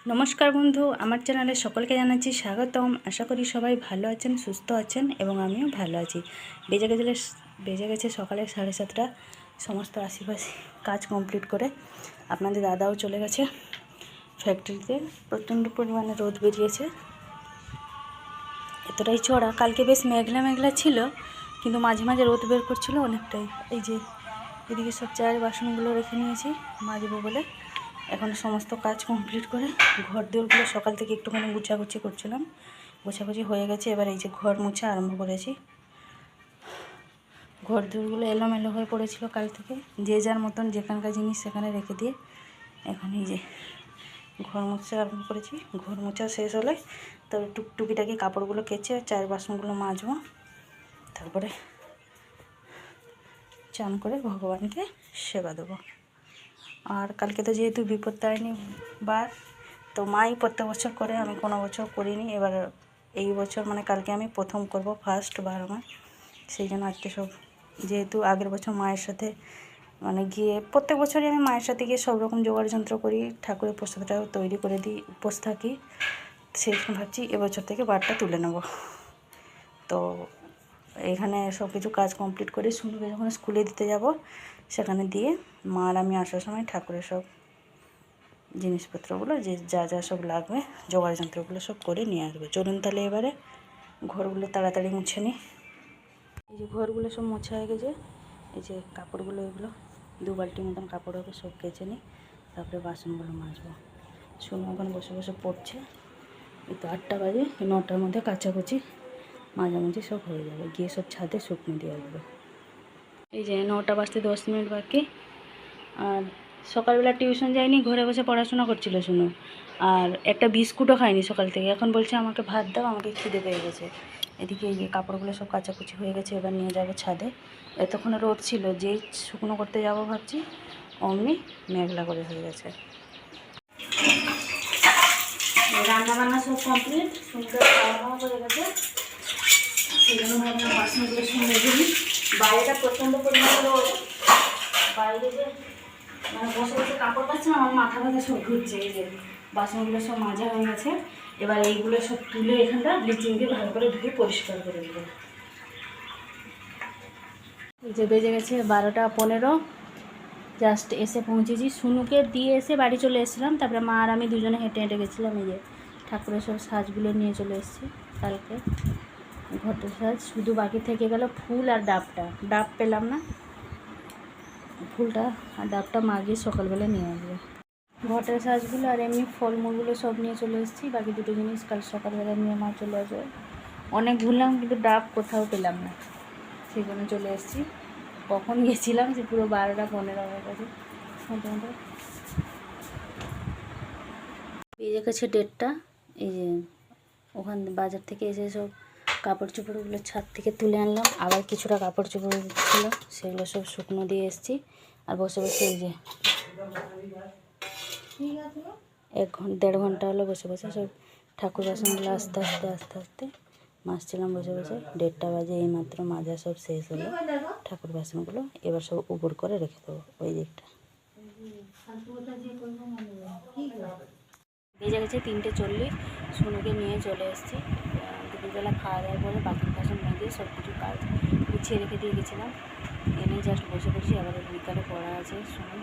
নমস্কার বন্ধু, আমার চ্যানেলে সকলকে জানাচ্ছি স্বাগতম। আশা করি সবাই ভালো আছেন, সুস্থ আছেন এবং আমিও ভালো আছি। বেজে গেছে সকালে 7:30। সমস্ত আশেপাশে কাজ কমপ্লিট করে আপনাদের দাদাও চলে গেছে ফ্যাক্টরিতে। প্রচণ্ড পরিমাণে রোদ বেরিয়েছে, এতটাই চড়া। কালকে বেশ মেঘলা মেঘলা ছিল, কিন্তু মাঝে মাঝে রোদ বের করছিল অনেকটাই। এই যে এদিকে সব চায়ের বাসনগুলো রেখে নিয়েছি মাজবো বলে। এখন সমস্ত কাজ কমপ্লিট করে ঘর দোরগুলো সকাল থেকে একটুখানি গুছাগুছি করছিলাম, গোছাগুছি হয়ে গেছে। এবার এই যে ঘর মুছা আরম্ভ করেছি। ঘর দোরগুলো এলোমেলো হয়ে পড়েছিল কাল থেকে, যে যার মতন যেখানকার জিনিস সেখানে রেখে দিয়ে এখন এই যে ঘর মুছা আরম্ভ করেছি। ঘর মোছা শেষ হলে তবে টুকিটাকি কাপড়গুলো কেচে চায়ের বাসনগুলো মাজবো, তারপরে চান করে ভগবানকে সেবা দেবো। আর কালকে তো যেহেতু বিপত্তারিণী বার, তো মাই প্রত্যেক বছর করে, আমি কোনো বছর করিনি। এবার এই বছর মানে কালকে আমি প্রথম করব, ফার্স্ট বার আমার। সেই জন্য আজকে সব, যেহেতু আগের বছর মায়ের সাথে মানে গিয়ে, প্রত্যেক বছরই আমি মায়ের সাথে গিয়ে সব রকম জোগাড় যন্ত্র করি, ঠাকুরের প্রসাদটাও তৈরি করে দিই, উপোস থাকি। সেই জন্য ভাবছি এবছর থেকে বারটা তুলে নেব। তো এখানে সব কিছু কাজ কমপ্লিট করে শুনুকে যখন স্কুলে দিতে যাব, সেখানে দিয়ে মা আর আমি আসার সময় ঠাকুরের সব জিনিসপত্রগুলো, যে যা যা সব লাগবে জোগাড় যন্ত্রগুলো সব করে নিয়ে আসবো। চলুন তাহলে এবারে ঘরগুলো তাড়াতাড়ি মুছে নিই। এই যে ঘরগুলো সব মোছা হয়ে গেছে। এই যে কাপড়গুলো, এগুলো 2 বালতি মতন কাপড় হবে, সব কেচে নিই, তারপরে বাসনগুলো মাজবো। শুনে এখন বসে বসে পড়ছে। এই তো 8টা বাজে, 9টার মধ্যে কাচাকুচি মাঝামাঝি সব হয়ে যাবে, গিয়ে সব ছাদে শুকনো দিয়ে আসবে। এই যে 9টা বাজতে 10 মিনিট বাকি। আর সকালবেলা টিউশন যায়নি, ঘরে বসে পড়াশোনা করছিল শুনো। আর একটা বিস্কুটও খায়নি সকাল থেকে। এখন বলছে আমাকে ভাত দাও, আমাকে খিদে পেয়ে গেছে। এদিকে এই যে কাপড়গুলো সব কাচাকুচি হয়ে গেছে, এবার নিয়ে যাবো ছাদে। এতক্ষণ রোদ ছিল, যেই শুকনো করতে যাব ভাবছি অমনি মেঘলা করে হয়ে গেছে। রান্নাবান্না সব কমপ্লিট, সুন্দর খাওয়া দাওয়া করে গেছে। সেই জন্য ভাবলাম বাসনগুলো শুনে দিই। বাইরেটা প্রচণ্ড পরিমাণে রোদ, বাইরে যে মানে বসে বসে কাপড় কাচ্ছে না, আমার মাথা ব্যথা সব ঘুরছে। এই যে বাসনগুলো সব মাজা হয়ে গেছে, এবার এইগুলো সব তুলে এখানটা ব্লিচিং দিয়ে ভালো করে ধুয়ে পরিষ্কার করে দেবো। এই যে বেজে গেছে 12টা 15, জাস্ট এসে পৌঁছেছি। শুনুকে দিয়ে এসে বাড়ি চলে এসেছিলাম, তারপরে মা আর আমি দুজনে হেঁটে হেঁটে গেছিলাম। এই যে ঠাকুরের সব সাজগুলো নিয়ে চলে এসেছি কালকে, ঘটের সাজ। শুধু বাকি থেকে গেল ফুল আর ডাবটা। ডাব পেলাম না, ফুলটা আর ডাবটা মা গিয়ে সকালবেলা নিয়ে আসবে। ঘটের সাজগুলো আর এমনি ফলমূলগুলো সব নিয়ে চলে এসেছি। বাকি দুটো জিনিস কাল সকালবেলা নিয়ে মা চলে আসবে। অনেক ঘুরলাম, কিন্তু ডাব কোথাও পেলাম না, সেই জন্য চলে এসেছি। কখন গেছিলাম যে পুরো 12টা 15 হয়ে গেছে মোটামুটি। বেজে গেছে 1:30। এই যে ওখান বাজার থেকে এসে সব কাপড় চোপড়গুলো ছাদ থেকে তুলে আনলাম। আবার কিছুটা কাপড় চোপড় ছিল, সেগুলো সব শুকনো দিয়ে এসেছি। আর বসে বসে এই যে 1-1.5 ঘন্টা হলো বসে বসে সব ঠাকুর বাসনগুলো আস্তে আস্তে আস্তে আস্তে মাজছিলাম বসে বসে। 1:30টা বাজে, এইমাত্র মাজা সব শেষ হলো ঠাকুর বাসনগুলো। এবার সব উপর করে রেখে দেবো ওই দিকটা। বেজে গেছে 3:40, শুনুকে নিয়ে চলে এসেছি। দুপুরবেলা খাওয়া দাওয়ার পরে বাসন টাসন মেজে সব কিছু কাজ গুছিয়ে রেখে দিয়ে গেছিলাম, এনে জাস্ট বসে বসে। আবার বিকালে পড়া আছে শুনুন।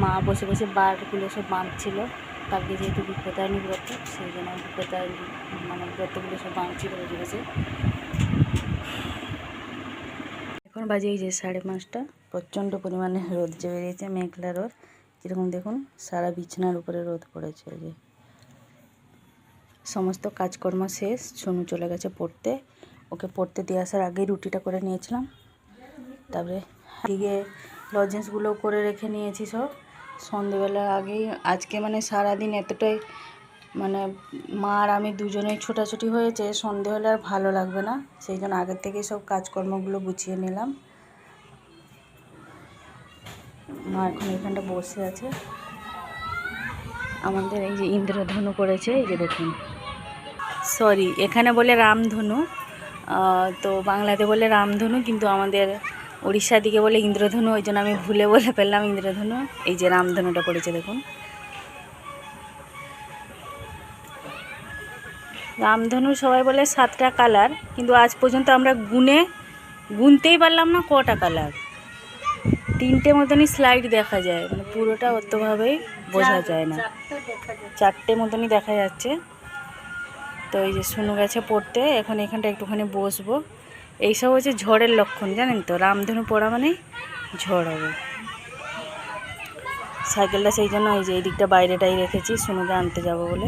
মা বসে বসে বারগুলো সব বাঁধছিল। কালকে যেহেতু বিপত্তারিণী ব্রত, সেই জন্য বিপত্তারিণী মানে ব্রতগুলো সব বাঁধছিল বসে বসে। এখন বাজে এই যে 5:30। প্রচণ্ড পরিমাণে রোদ যে বেরিয়েছে, মেঘলা রোদ। যেরকম দেখুন সারা বিছানার উপরে রোদ পড়েছে। যে সমস্ত কাজকর্ম শেষ, সোনু চলে গেছে পড়তে। ওকে পড়তে দিয়ে আসার আগেই রুটিটা করে নিয়েছিলাম। তারপরে দিকে লজেন্সগুলো করে রেখে নিয়েছি সব সন্ধেবেলা আগেই। আজকে মানে সারাদিন এতটাই মানে মা আর আমি দুজনেই ছোটাছুটি হয়েছে, সন্ধে হলে আর ভালো লাগবে না, সেই জন্য আগের থেকেই সব কাজকর্মগুলো গুছিয়ে নিলাম। মা এখন এখানটা বসে আছে। আমাদের এই যে ইন্দ্রধনু করেছে, এই যে দেখুন। সরি, এখানে বলে রামধনু, তো বাংলাতে বলে রামধনু, কিন্তু আমাদের উড়িষ্যার দিকে বলে ইন্দ্রধনু, ওই জন্য আমি ভুলে বলে ফেললাম ইন্দ্রধনু। এই যে রামধনুটা করেছে দেখুন। রামধনু সবাই বলে 7টা কালার, কিন্তু আজ পর্যন্ত আমরা গুনতেই পারলাম না কটা কালার। 3টে মতনই স্লাইড দেখা যায়, মানে পুরোটা অতভাবেই বোঝা যায় না। 4টে মতনই দেখা যাচ্ছে। তো এই যে শুনু গেছে পড়তে, এখন এখানটা একটুখানি বসবো। এইসব হচ্ছে ঝড়ের লক্ষণ, জানেন তো, রামধনু পড়া মানেই ঝড় হবে। সাইকেলটা সেই জন্য এই যে এই দিকটা বাইরেটাই রেখেছি, শুনুকে আনতে যাবো বলে।